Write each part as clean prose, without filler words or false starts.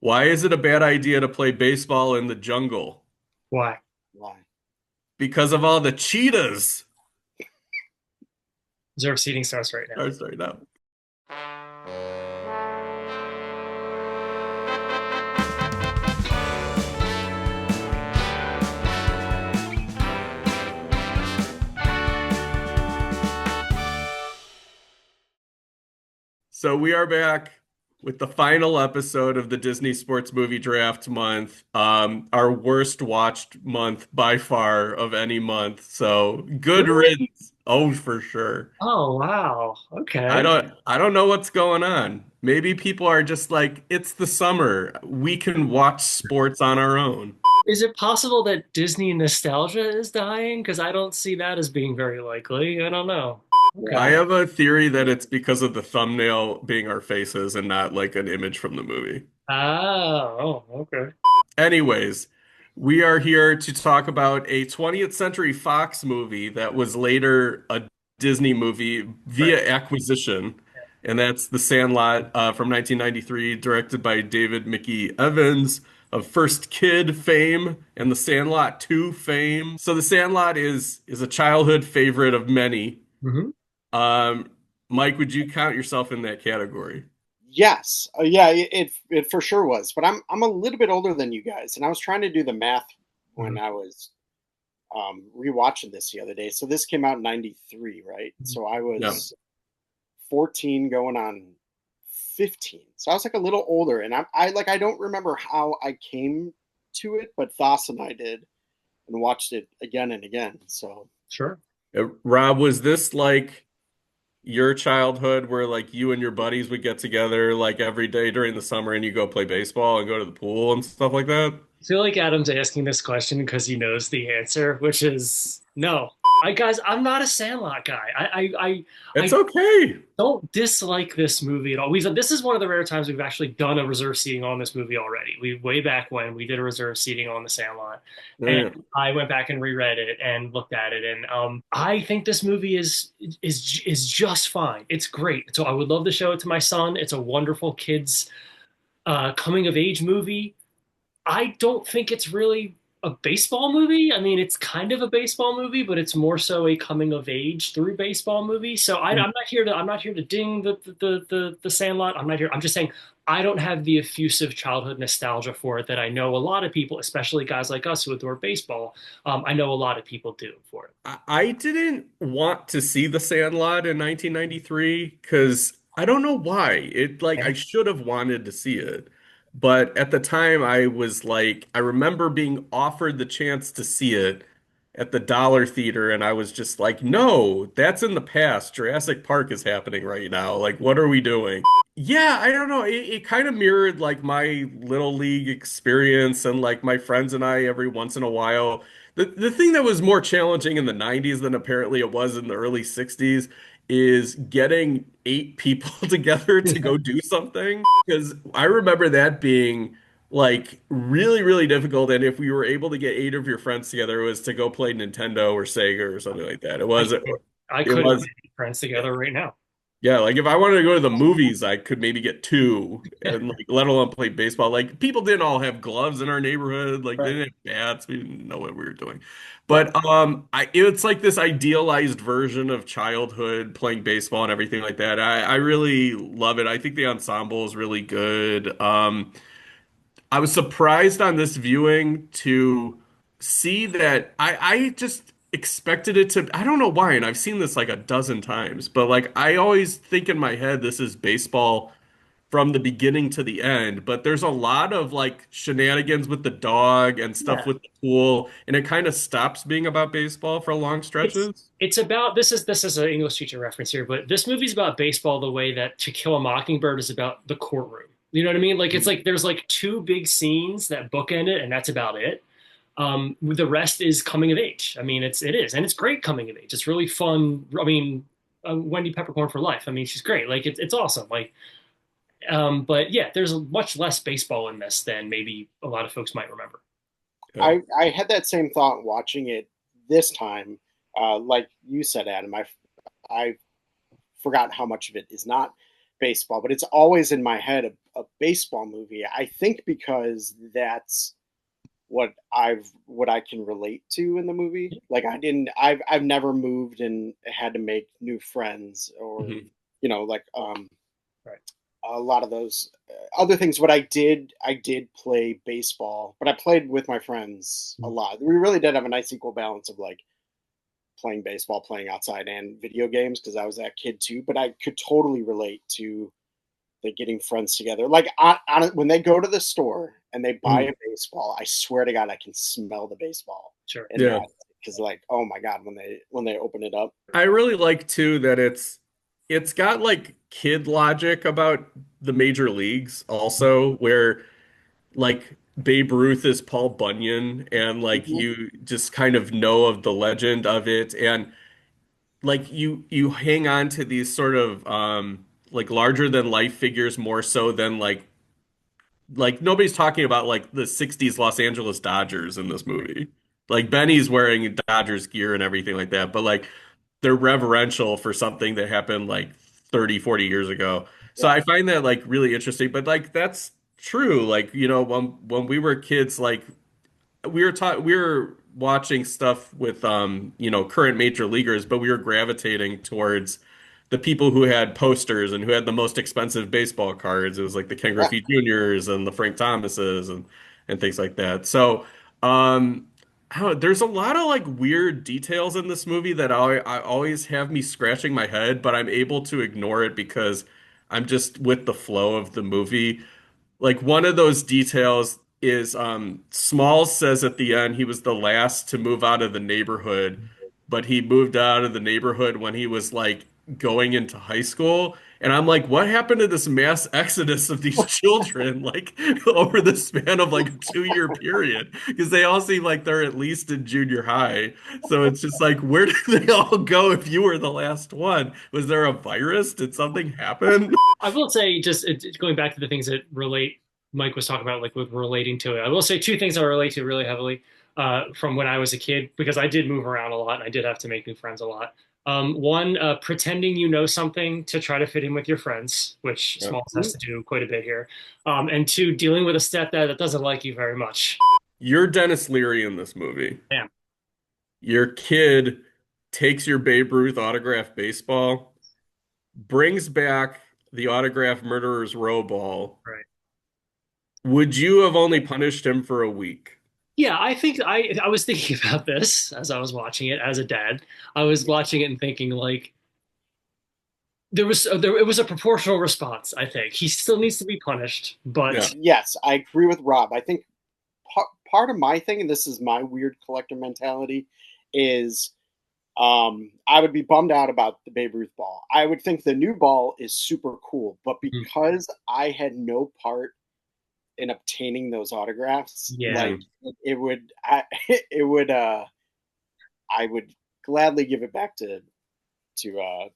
Why is it a bad idea to play baseball in the jungle? Why? Why? Because of all the cheetahs. Reserve seating starts right now. Sorry, no. So we are back with the final episode of the Disney Sports Movie Draft Month. Our worst watched month by far of any month. So good Really? riddance. Oh, for sure. Oh, wow. I Okay. don't I don't know what's going on. Maybe people are just like, it's the summer. We can watch sports on our own. Is it possible that Disney nostalgia is dying? Because I don't see that as being very likely. I don't know. I Okay. have a theory that it's because of the thumbnail being our faces and not like an image from the movie. Oh, okay. Anyways, we are here to talk about a 20th Century Fox movie that was later a Disney movie Right. via acquisition, and that's The Sandlot from 1993, directed by David Mickey Evans of First Kid fame and The Sandlot 2 fame. So The Sandlot is a childhood favorite of many. Hmm. Um, Mike, would you count yourself in that category? Yes, yeah, it for sure was. But I'm a little bit older than you guys, and I was trying to do the math Hmm. when I was rewatching this the other day. So this came out in '93, right? So I Yeah. was 14 going on 15. So I was like a little older, and I don't remember how I came to it, but Thas and I did, and watched it again and again. So Sure. Rob, was this like your childhood where like you and your buddies would get together like every day during the summer and you go play baseball and go to the pool and stuff like that? I feel like Adam's asking this question because he knows the answer, which is no. Guys, I'm not a Sandlot guy. It's I okay. don't dislike this movie at all. This is one of the rare times we've actually done a reserve seating on this movie already. We way back when we did a reserve seating on the Sandlot, and Yeah. I went back and reread it and looked at it, and I think this movie is just fine. It's great. So I would love to show it to my son. It's a wonderful kids coming of age movie. I don't think it's really a baseball movie. I mean, it's kind of a baseball movie, but it's more so a coming of age through baseball movie. So I'm not here to ding the Sandlot. I'm not here. I'm just saying I don't have the effusive childhood nostalgia for it that I know a lot of people, especially guys like us who adore baseball. I know a lot of people do for it. I didn't want to see The Sandlot in 1993 because I don't know why. It like I should have wanted to see it. But at the time I was like I remember being offered the chance to see it at the Dollar Theater and I was just like, "No, that's in the past. Jurassic Park is happening right now. Like what are we doing?" Yeah, I don't know. It kind of mirrored like my little league experience and like my friends and I every once in a while. The thing that was more challenging in the 90s than apparently it was in the early 60s is getting eight people together to go do something. Because I remember that being like really, really difficult. And if we were able to get eight of your friends together, it was to go play Nintendo or Sega or something like that. I I It couldn't was, get friends together right now. yeah, like if I wanted to go to the movies, I could maybe get two and like let alone play baseball. Like people didn't all have gloves in our neighborhood, like they Right. didn't have bats, we didn't know what we were doing. Well, But it's like this idealized version of childhood playing baseball and everything like that. I really love it. I think the ensemble is really good. I was surprised on this viewing to see that I just expected it to, I don't know why, and I've seen this like a dozen times, but like I always think in my head this is baseball from the beginning to the end, but there's a lot of like shenanigans with the dog and stuff yeah. with the pool, and it kind of stops being about baseball for long It's stretches. it's about this is an English teacher reference here, but this movie's about baseball the way that To Kill a Mockingbird is about the courtroom. You know what I mean? Like it's like there's like two big scenes that bookend it, and that's about it. The rest is coming of age. I mean, it is, and it's great coming of age. It's really fun. I mean, Wendy Peppercorn for life. I mean, she's great. Like it's awesome. Like, but yeah, there's much less baseball in this than maybe a lot of folks might remember. Yeah. I had that same thought watching it this time. Like you said, Adam, I forgot how much of it is not baseball, but it's always in my head a baseball movie. I think because that's what I can relate to in the movie. Like I've never moved and had to make new friends or Mhm. like Right. a lot of those other things. But I did play baseball, but I played with my friends a lot. We really did have a nice equal balance of like playing baseball, playing outside, and video games because I was that kid too. But I could totally relate to the getting friends together. Like when they go to the store and they buy Mhm. a baseball, I swear to God, I can smell the baseball Sure. in Yeah. that because like oh my God, when they open it up. I really like too that it's got like kid logic about the major leagues also, where like Babe Ruth is Paul Bunyan, and like Mhm. you just kind of know of the legend of it, and like you hang on to these sort of like larger than life figures more so than like nobody's talking about like the 60s Los Angeles Dodgers in this movie. Like Benny's wearing Dodgers gear and everything like that, but like they're reverential for something that happened like 30, 40 years ago. So Yeah, I find that like really interesting, but like that's true. Like, when we were kids, like we were watching stuff with current major leaguers, but we were gravitating towards the people who had posters and who had the most expensive baseball cards. It was like the Ken yeah. Griffey Juniors and the Frank Thomases and things like that. So I don't know, there's a lot of like weird details in this movie that I always have me scratching my head, but I'm able to ignore it because I'm just with the flow of the movie. Like one of those details is Smalls says at the end he was the last to move out of the neighborhood, but he moved out of the neighborhood when he was like going into high school. And I'm like, what happened to this mass exodus of these children like over the span of like a 2 year period? Because they all seem like they're at least in junior high. So it's just like, where did they all go if you were the last one? Was there a virus? Did something happen? I will say, just going back to the things that relate, Mike was talking about, like with relating to it. I will say two things I relate to really heavily from when I was a kid, because I did move around a lot and I did have to make new friends a lot. One, pretending you know something to try to fit in with your friends, which Yeah. Smalls has to do quite a bit here. And two, dealing with a stepdad that doesn't like you very much. You're Dennis Leary in this movie. Yeah, Your kid takes your Babe Ruth autographed baseball, brings back the autographed Murderer's Row ball. right. Would you have only punished him for a week? Yeah, I think I was thinking about this as I was watching it as a dad. I was watching it and thinking like it was a proportional response. I think he still needs to be punished, Yeah. but Yes, I agree with Rob. I think part of my thing, and this is my weird collector mentality, is I would be bummed out about the Babe Ruth ball. I would think the new ball is super cool, but because I had no part in obtaining those autographs, yeah. like Mhm. it would, it would, I would gladly give it back to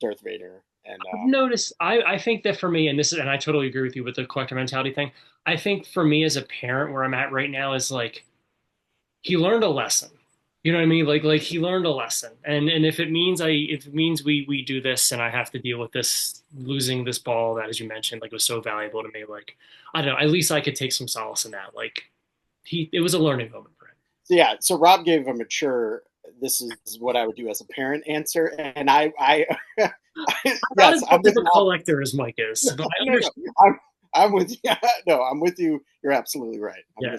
Darth Vader. And I've noticed. I think that for me, and this is, and I totally agree with you with the collector mentality thing. I think for me as a parent, where I'm at right now is like he learned a lesson. You know what I mean? Like he learned a lesson, and if it means we do this, and I have to deal with this losing this ball that, as you mentioned, like was so valuable to me. Like I don't know. At least I could take some solace in that. Like it was a learning moment for him. so yeah, so Rob gave a mature. This is what I would do as a parent answer, and I Not as yes, I'm much of with a Rob. collector as Mike is, but I No, no, understand. I'm with you. No, I'm with you. You're absolutely right. Yeah.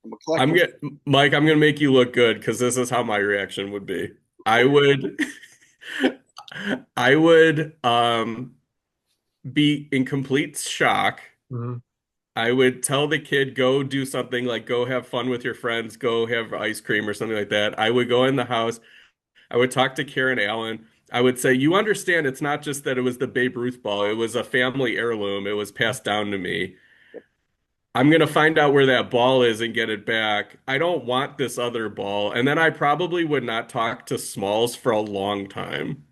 I'm a I'm collector. get Mike, I'm gonna make you look good because this is how my reaction would be. I would I would be in complete shock. Mhm. I would tell the kid, go do something like go have fun with your friends, go have ice cream or something like that. I would go in the house. I would talk to Karen Allen. I would say, you understand it's not just that it was the Babe Ruth ball, it was a family heirloom. It was passed down to me. I'm gonna find out where that ball is and get it back. I don't want this other ball. And then I probably would not talk to Smalls for a long time.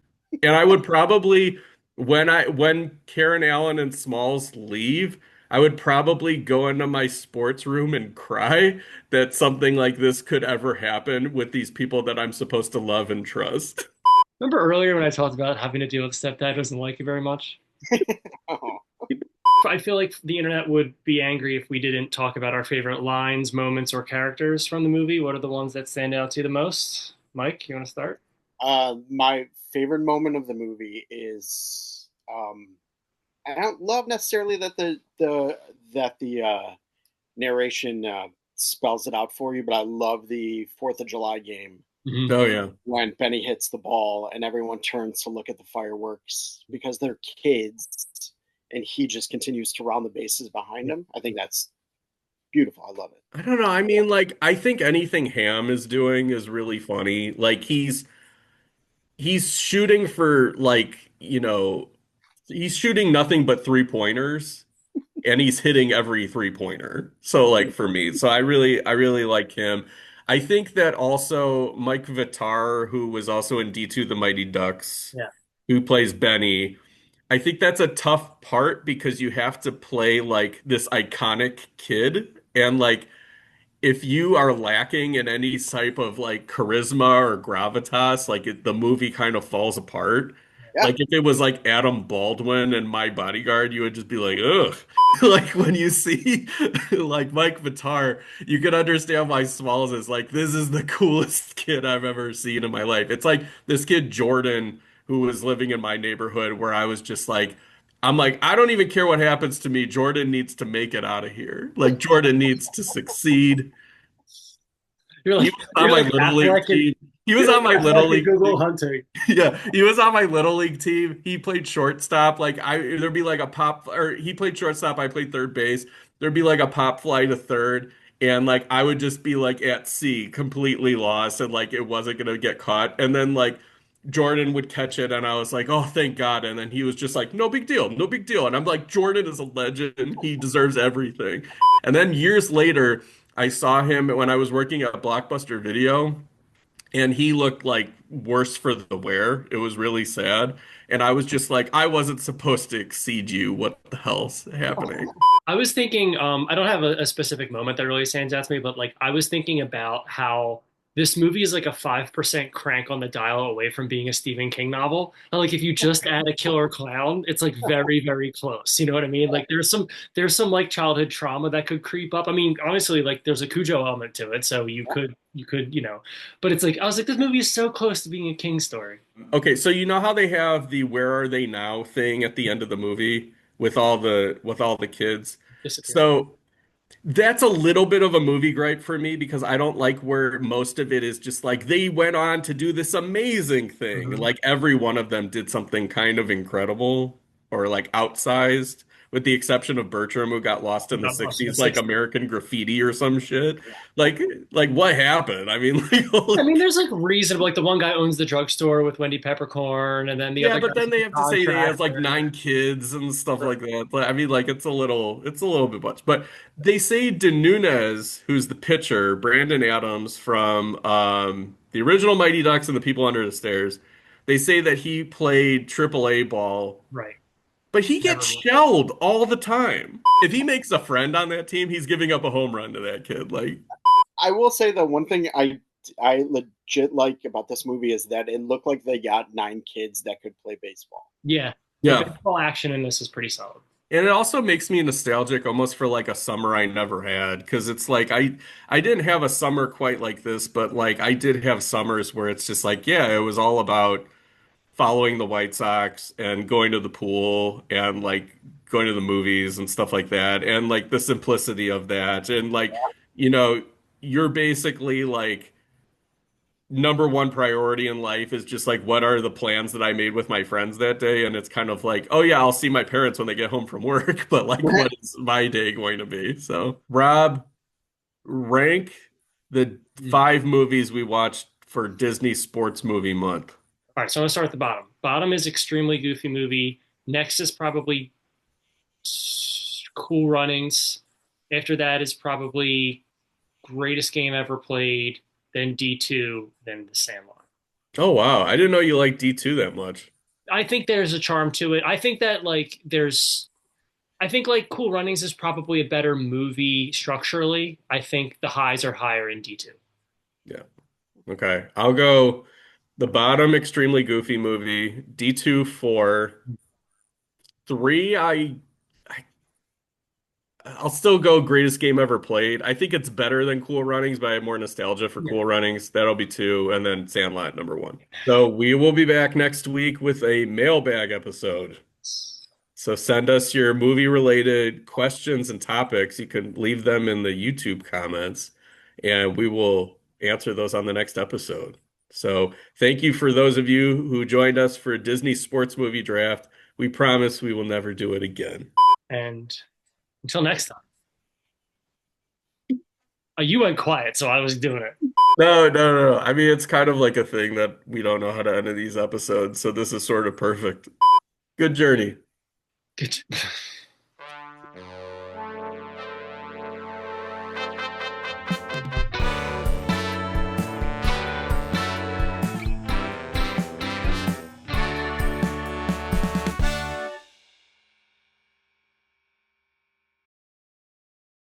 And I would probably, when Karen Allen and Smalls leave, I would probably go into my sports room and cry that something like this could ever happen with these people that I'm supposed to love and trust. Remember earlier when I talked about having to deal with a stepdad who doesn't like you very much? Oh. I feel like the internet would be angry if we didn't talk about our favorite lines, moments, or characters from the movie. What are the ones that stand out to you the most? Mike, you want to start? My favorite moment of the movie is I don't love necessarily that the narration spells it out for you, but I love the Fourth of July game Hmm. Oh yeah. when Benny hits the ball and everyone turns to look at the fireworks because they're kids, and he just continues to round the bases behind him. I think that's beautiful. I love it. I don't know. I mean, like, I think anything Ham is doing is really funny. Like, he's shooting for like, he's shooting nothing but three pointers, and he's hitting every three pointer. So, like, for me, so I really like him. I think that also Mike Vitar, who was also in D2 The Mighty Ducks, Yeah. who plays Benny. I think that's a tough part because you have to play like this iconic kid, and like if you are lacking in any type of like charisma or gravitas, like the movie kind of falls apart. Yeah, Like if it was like Adam Baldwin and My Bodyguard, you would just be like, ugh. Like when you see like Mike Vitar, you can understand why Smalls is like, this is the coolest kid I've ever seen in my life. It's like this kid Jordan who was living in my neighborhood where I was just like, I'm like, I don't even care what happens to me. Jordan needs to make it out of here. Like Jordan needs to succeed. You're He like was on my little league team. He was You're like on my little Affleck and league Google team. Hunting. Yeah, he was on my little league team. He played shortstop. Like there'd be like a pop, or he played shortstop. I played third base. There'd be like a pop fly to third, and like I would just be like at sea, completely lost, and like it wasn't gonna get caught. And then like Jordan would catch it, and I was like, oh, thank God. And then he was just like, no big deal, no big deal. And I'm like, Jordan is a legend. He deserves everything. And then years later, I saw him when I was working at Blockbuster Video and he looked like worse for the wear. It was really sad. And I was just like, I wasn't supposed to exceed you. What the hell's happening? I was thinking, I don't have a specific moment that really stands out to me, but like I was thinking about how this movie is like a 5% crank on the dial away from being a Stephen King novel. And like if you just add a killer clown, it's like very, very close. You know what I mean? Like there's some like childhood trauma that could creep up. I mean, honestly, like there's a Cujo element to it, so you could, but it's like I was like, this movie is so close to being a King story. Okay, so you know how they have the "Where are they now" thing at the end of the movie with all the kids. Disappearing. So that's a little bit of a movie gripe for me because I don't like where most of it is just like they went on to do this amazing thing. Mhm. Like every one of them did something kind of incredible or like outsized, with the exception of Bertram, who got lost in the Got lost in the 60s, like 60s. American Graffiti or some shit. Like, like what happened? I mean, like, I holy. mean, there's like reasonable. Like the one guy owns the drugstore with Wendy Peppercorn, and then the Yeah, other but guy's then like they a have to say they has like contractor. 9 kids and stuff like that. But, I mean, like it's a little bit much. But they say De Nunez, who's the pitcher, Brandon Adams from the original Mighty Ducks and the People Under the Stairs, they say that he played AAA ball, Right. but he gets Never. shelled all the time. If he makes a friend on that team, he's giving up a home run to that kid. Like, I will say the one thing I legit like about this movie is that it looked like they got 9 kids that could play baseball. Yeah. The yeah. baseball action in this is pretty solid. And it also makes me nostalgic almost for like a summer I never had because it's like I didn't have a summer quite like this, but like I did have summers where it's just like, yeah, it was all about following the White Sox and going to the pool and like going to the movies and stuff like that and like the simplicity of that and like, you know, you're basically like number one priority in life is just like what are the plans that I made with my friends that day, and it's kind of like, oh yeah, I'll see my parents when they get home from work, but like what is my day going to be? So Rob, rank the Mhm. 5 movies we watched for Disney Sports Movie Month. All right, so I'm gonna start at the bottom. Bottom is extremely goofy movie. Next is probably Cool Runnings. After that is probably greatest game ever played. Then D2. Then The Sandlot. Oh wow, I didn't know you liked D2 that much. I think there's a charm to it. I think that like there's I think like Cool Runnings is probably a better movie structurally. I think the highs are higher in D2. Yeah. Okay. I'll go the bottom extremely goofy movie, D2 4, 3 I I'll still go greatest game ever played. I think it's better than Cool Runnings, but I have more nostalgia for Yeah. Cool Runnings. That'll be two, and then Sandlot number one. So we will be back next week with a mailbag episode. So send us your movie related questions and topics. You can leave them in the YouTube comments, and we will answer those on the next episode. So thank you for those of you who joined us for Disney Sports Movie Draft. We promise we will never do it again. And until next time. You went quiet, so I was doing it. No, no, no, no. I mean, it's kind of like a thing that we don't know how to end these episodes, so this is sort of perfect. Good journey. Good.